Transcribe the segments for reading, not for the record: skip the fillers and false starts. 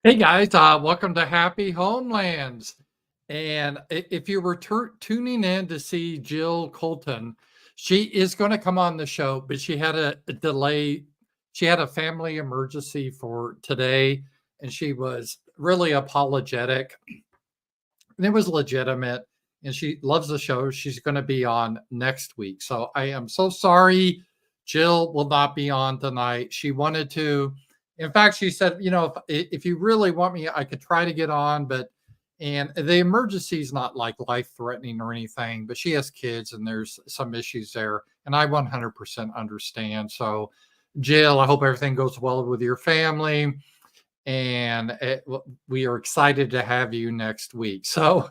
Hey guys, welcome to Happy Homelands. And if you were tuning in to see Jill Colton, she is going to come on the show, but she had a delay. She had a family emergency for today, and she was really apologetic. And it was legitimate, and she loves the show. She's going to be on next week. So I am so sorry. Jill will not be on tonight. She wanted to. In fact, she said, if you really want me, I could try to get on, but and the emergency is not like life threatening or anything, but she has kids and there's some issues there. And I 100% understand. So, Jill, I hope everything goes well with your family and we are excited to have you next week. So,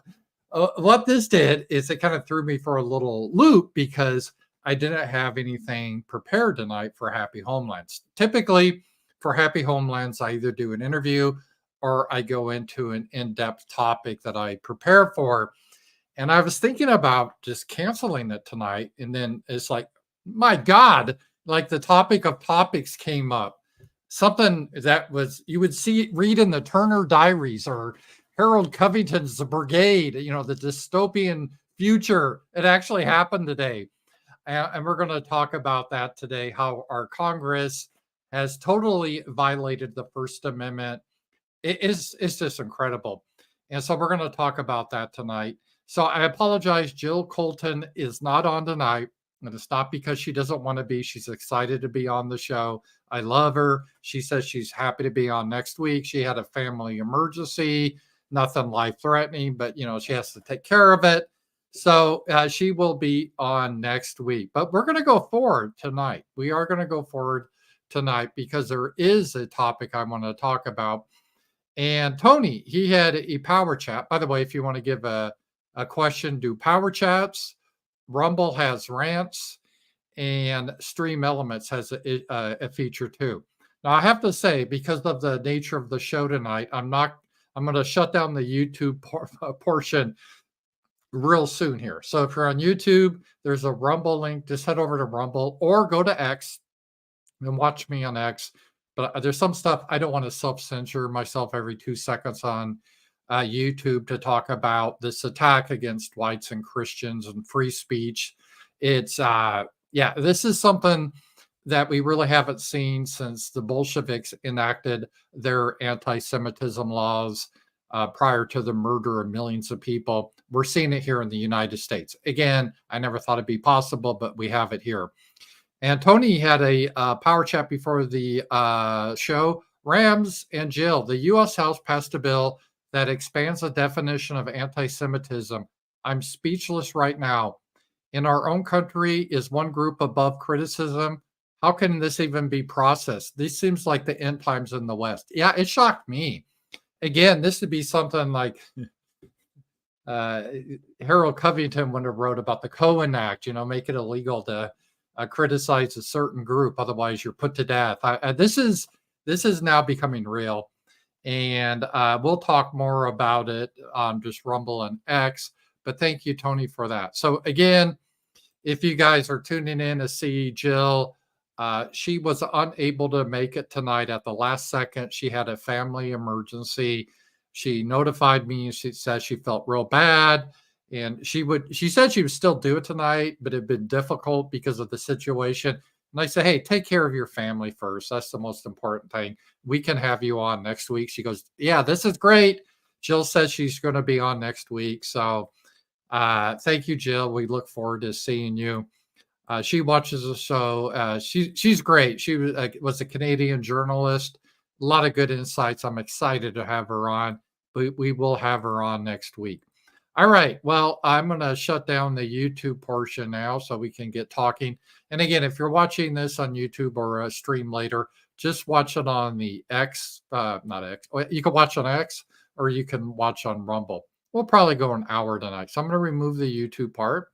what this did is it kind of threw me for a little loop because I didn't have anything prepared tonight for Happy Homelands. Typically, for Happy Homelands, I either do an interview or I go into an in depth topic that I prepare for. And I was thinking about just canceling it tonight. And then it's like, my God, like the topic of topics came up. Something that was, you would read in the Turner Diaries or Harold Covington's The Brigade, the dystopian future. It actually happened today. And we're going to talk about that today, how our Congress has totally violated the First Amendment. It's just incredible. And so we're going to talk about that tonight. So I apologize. Jill Colton is not on tonight. And it's not because she doesn't want to be. She's excited to be on the show. I love her. She says she's happy to be on next week. She had a family emergency, nothing life threatening, but she has to take care of it. So she will be on next week. But we're going to go forward tonight. We are going to go forward tonight because there is a topic I want to talk about. And Tony, he had a power chat. By the way, if you want to give a question, do power chats. Rumble has rants, and Stream Elements has a feature too. Now, I have to say, because of the nature of the show tonight, I'm going to shut down the YouTube portion real soon here. So if you're on YouTube, there's a Rumble link. Just head over to Rumble or go to X and watch me on X. But there's some stuff I don't want to self-censor myself every 2 seconds on YouTube to talk about this attack against whites and Christians and free speech. It's this is something that we really haven't seen since the Bolsheviks enacted their anti-Semitism laws prior to the murder of millions of people. We're seeing it here in the United States. Again, I never thought it'd be possible, but we have it here. And Tony had a power chat before the show. Rams and Jill, the U.S. House passed a bill that expands the definition of anti-Semitism. I'm speechless right now. In our own country, is one group above criticism? How can this even be processed? This seems like the end times in the West. Yeah, it shocked me. Again, this would be something like Harold Covington would have wrote about the Cohen Act, make it illegal to criticize a certain group, otherwise you're put to death. This is now becoming real, and we'll talk more about it on just Rumble and X. But thank you, Tony, for that. So again, if you guys are tuning in to see Jill, she was unable to make it tonight at the last second. She had a family emergency. She notified me. She said she felt real bad. And she said she would still do it tonight, but it'd been difficult because of the situation. And I said, hey, take care of your family first. That's the most important thing. We can have you on next week. She goes, yeah, this is great. Jill says she's going to be on next week. So thank you, Jill. We look forward to seeing you. She watches the show. She's great. She was a Canadian journalist. A lot of good insights. I'm excited to have her on. We will have her on next week. All right. Well, I'm going to shut down the YouTube portion now so we can get talking. And again, if you're watching this on YouTube or a stream later, just watch it on the X, not X. You can watch on X or you can watch on Rumble. We'll probably go an hour tonight. So I'm going to remove the YouTube part.